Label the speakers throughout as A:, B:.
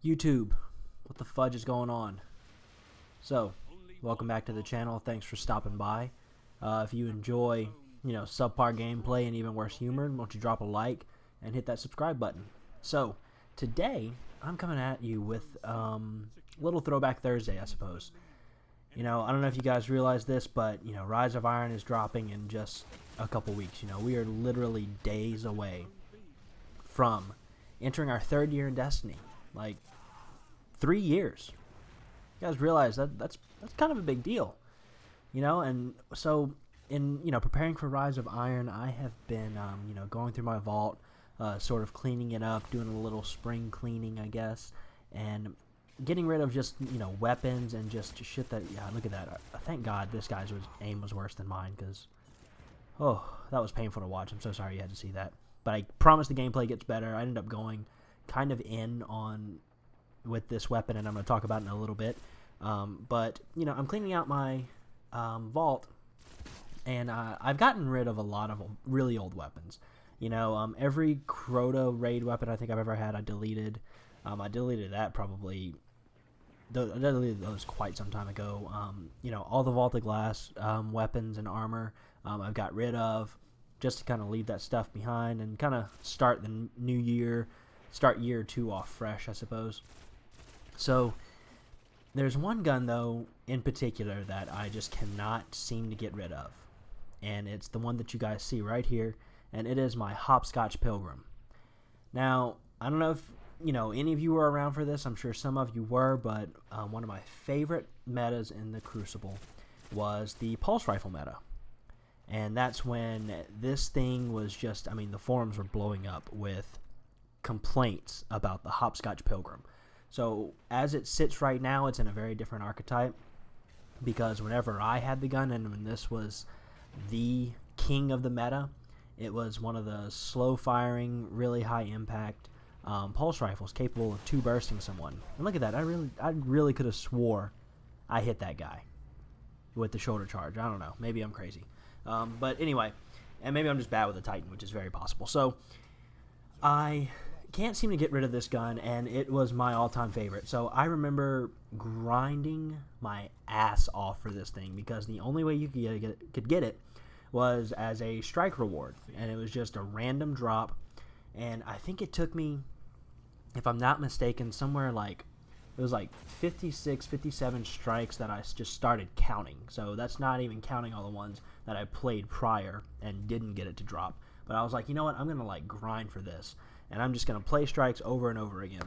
A: YouTube, what the fudge is going on? So, welcome back to the channel. Thanks for stopping by. If you enjoy, subpar gameplay and even worse humor, why don't you drop a like and hit that subscribe button? So, today I'm coming at you with little Throwback Thursday, I suppose. I don't know if you guys realize this, but Rise of Iron is dropping in just a couple weeks. We are literally days away from entering our third year in Destiny. Like 3 years. You guys realize that's kind of a big deal, And so in preparing for Rise of Iron, I have been going through my vault, sort of cleaning it up, doing a little spring cleaning, I guess, and getting rid of just weapons and just shit that look at that. Thank God this guy's aim was worse than mine, because that was painful to watch. I'm so sorry you had to see that, but I promise the gameplay gets better. I ended up going kind of in on with this weapon, and I'm going to talk about it in a little bit. But I'm cleaning out my vault, and I've gotten rid of a lot of really old weapons. Every Crota raid weapon I think I've ever had, I deleted. I deleted that probably. I deleted those quite some time ago. All the Vaulted Glass weapons and armor I've got rid of, just to kind of leave that stuff behind and kind of start the new year. Start year 2 off fresh, I suppose. So there's one gun, though, in particular that I just cannot seem to get rid of. And it's the one that you guys see right here. And it is my Hopscotch Pilgrim. Now, I don't know if any of you were around for this. I'm sure some of you were. But one of my favorite metas in the Crucible was the Pulse Rifle meta. And that's when this thing was just, the forums were blowing up with complaints about the Hopscotch Pilgrim. So as it sits right now, it's in a very different archetype, because whenever I had the gun and when this was the king of the meta, it was one of the slow firing, really high impact pulse rifles capable of 2 bursting someone. And look at that, I really could have swore I hit that guy with the shoulder charge. I don't know, maybe I'm crazy, but anyway, and maybe I'm just bad with the Titan, which is very possible. So I can't seem to get rid of this gun, and it was my all-time favorite. So I remember grinding my ass off for this thing, because the only way you could get it was as a strike reward, and it was just a random drop. And I think it took me, if I'm not mistaken, somewhere like, it was like 56, 57 strikes that I just started counting. So that's not even counting all the ones that I played prior and didn't get it to drop. But I was like, you know what, I'm going to grind for this. And I'm just going to play strikes over and over again.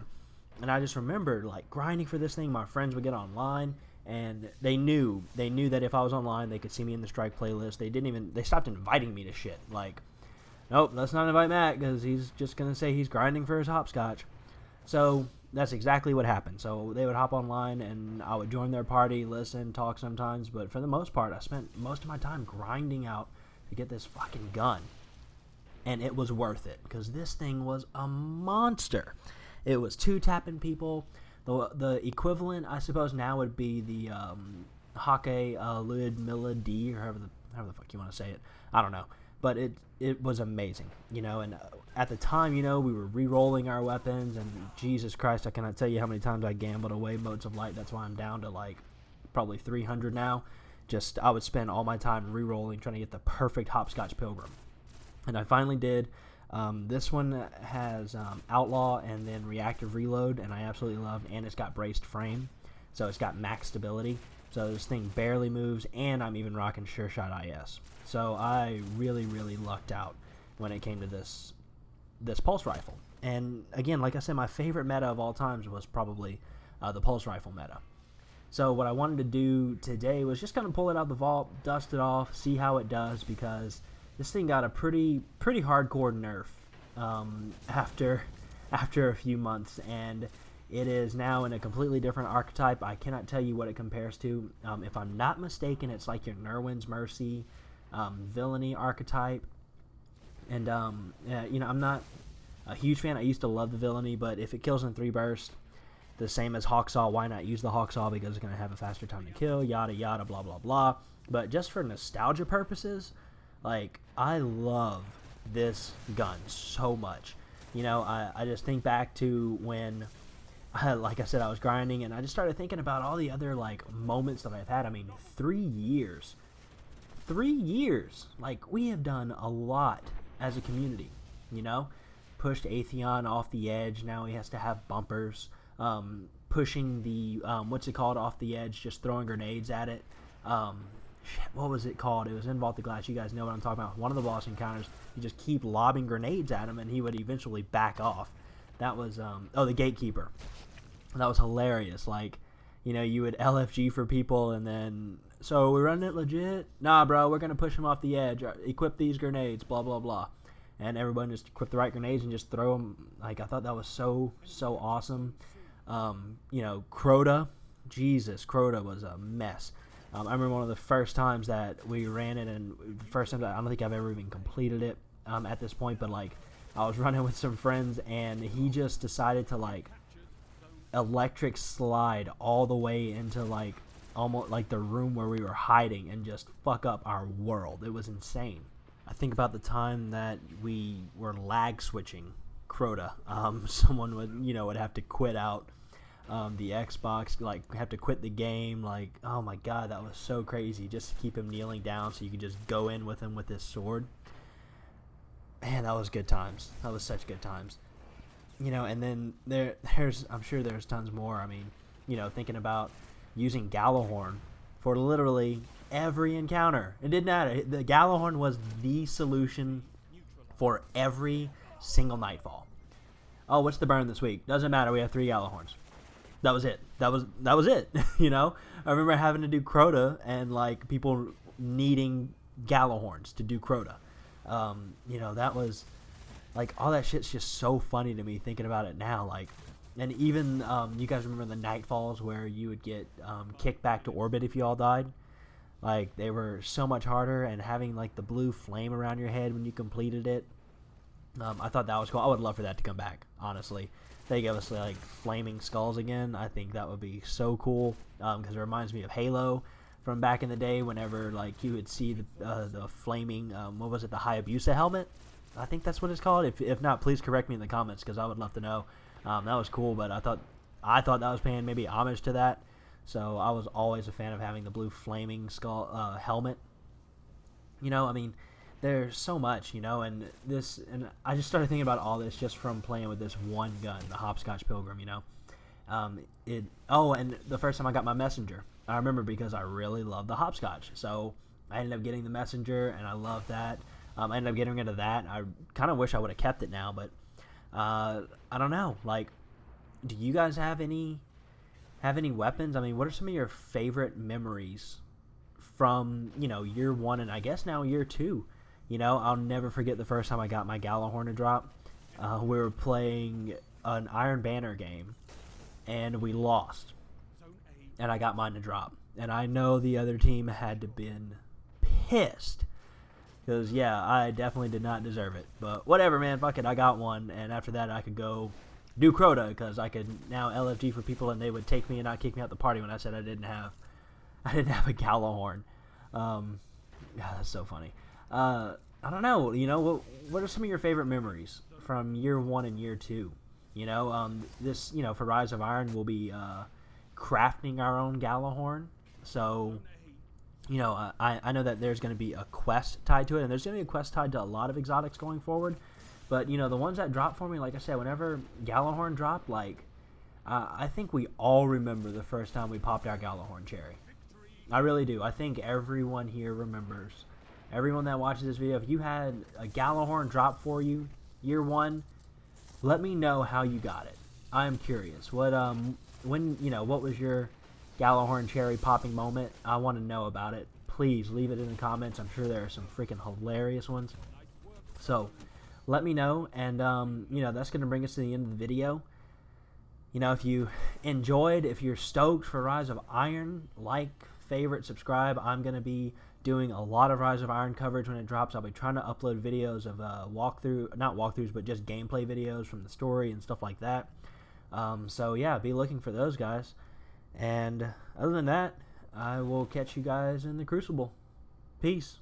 A: And I just remembered grinding for this thing. My friends would get online, and they knew that if I was online, they could see me in the strike playlist. They stopped inviting me to shit. Nope, let's not invite Matt, because he's just going to say he's grinding for his hopscotch. So that's exactly what happened. So they would hop online, and I would join their party, listen, talk sometimes. But for the most part, I spent most of my time grinding out to get this fucking gun. And it was worth it, because this thing was a monster. It was 2-tapping people. The equivalent, I suppose, now would be the Hake Lud Milla D, or however the fuck you want to say it. I don't know. But it was amazing, and at the time, we were re-rolling our weapons, and Jesus Christ, I cannot tell you how many times I gambled away Motes of Light. That's why I'm down to probably 300 now. I would spend all my time re-rolling, trying to get the perfect Hopscotch Pilgrim. And I finally did. This one has Outlaw and then Reactive Reload, and I absolutely loved. And it's got Braced Frame, so it's got max stability. So this thing barely moves, and I'm even rocking Sure Shot IS. So I really, really lucked out when it came to this Pulse Rifle. And again, like I said, my favorite meta of all times was probably the Pulse Rifle meta. So what I wanted to do today was just kind of pull it out of the vault, dust it off, see how it does, because this thing got a pretty hardcore nerf after a few months, and it is now in a completely different archetype. I cannot tell you what it compares to. If I'm not mistaken, it's like your Nerwin's Mercy villainy archetype. And I'm not a huge fan. I used to love the villainy, but if it kills in 3 bursts, the same as Hawksaw, why not use the Hawksaw, because it's going to have a faster time to kill, yada yada, blah blah blah. But just for nostalgia purposes, I love this gun so much. I just think back to when like I said, I was grinding, and I just started thinking about all the other like moments that I've had. I mean, 3 years, 3 years. Like, we have done a lot as a community. You know, pushed Atheon off the edge. Now he has to have bumpers. Pushing the what's it called, off the edge, just throwing grenades at it. What was it called? It was in Vault of Glass. You guys know what I'm talking about. One of the boss encounters, you just keep lobbing grenades at him, and he would eventually back off. That was the Gatekeeper. That was hilarious. Like, you know, you would LFG for people, and then, so we're running it legit? Nah, bro, we're gonna push him off the edge. Equip these grenades. Blah blah blah. And everyone just equip the right grenades and just throw them. Like, I thought that was so awesome. You know, Crota. Jesus, Crota was a mess. I remember one of the first times that we ran it, and the first time I don't think I've ever even completed it at this point, but like, I was running with some friends, and he just decided to like electric slide all the way into like almost like the room where we were hiding and just fuck up our world. It was insane. I think about the time that we were lag switching Crota. Someone would have to quit out the Xbox, like have to quit the game. Like, oh my god, that was so crazy. Just to keep him kneeling down so you could just go in with him with his sword. Man, that was good times. That was such good times. You know, and then there's I'm sure there's tons more. I mean, you know, thinking about using Gallahorn for literally every encounter. It didn't matter. The Gallahorn was the solution for every single Nightfall. Oh, what's the burn this week? Doesn't matter. We have 3 Gallahorns. That was it. That was it. You know, I remember having to do Crota and like people needing Gallahorns to do Crota. You know, that was like, all that shit's just so funny to me thinking about it now. Like, and even you guys remember the Nightfalls where you would get kicked back to orbit if you all died? Like, they were so much harder, and having like the blue flame around your head when you completed it. I thought that was cool. I would love for that to come back, honestly. If they give us like flaming skulls again, I think that would be so cool, because it reminds me of Halo from back in the day, whenever like you would see the flaming, what was it, the Hayabusa helmet? I think that's what it's called. If not, please correct me in the comments, because I would love to know. That was cool, but I thought that was paying maybe homage to that. So I was always a fan of having the blue flaming skull helmet. You know, I mean, there's so much, you know, and I just started thinking about all this just from playing with this one gun, the Hopscotch Pilgrim, you know. And the first time I got my messenger, I remember, because I really love the Hopscotch. So I ended up getting the messenger, and I love that. I ended up getting rid of that. I kind of wish I would have kept it now, but I don't know. Like, do you guys have any weapons? I mean, what are some of your favorite memories from, you know, year 1 and I guess now year 2? You know, I'll never forget the first time I got my Gallahorn to drop. We were playing an Iron Banner game, and we lost, and I got mine to drop. And I know the other team had to been pissed, because, yeah, I definitely did not deserve it. But whatever, man, fuck it, I got one, and after that I could go do Crota, because I could now LFG for people, and they would take me and not kick me out the party when I said I didn't have a Gallahorn. God, that's so funny. I don't know, you know, what are some of your favorite memories from year 1 and year 2? You know, this, you know, for Rise of Iron, we'll be crafting our own Gallahorn. So, you know, I know that there's going to be a quest tied to it, and there's going to be a quest tied to a lot of exotics going forward. But, you know, the ones that dropped for me, like I said, whenever Gallahorn dropped, like, I think we all remember the first time we popped our Gallahorn cherry. I really do. I think everyone here remembers. Everyone that watches this video, if you had a Gallahorn drop for you, year 1, let me know how you got it. I am curious. What was your Gallahorn cherry popping moment? I want to know about it. Please leave it in the comments. I'm sure there are some freaking hilarious ones. So, let me know, and you know, that's going to bring us to the end of the video. You know, if you enjoyed, if you're stoked for Rise of Iron, like, favorite, subscribe. I'm going to be doing a lot of Rise of Iron coverage when it drops. I'll be trying to upload videos of not walkthroughs, but just gameplay videos from the story and stuff like that. So yeah, be looking for those, guys. And other than that, I will catch you guys in the Crucible. Peace.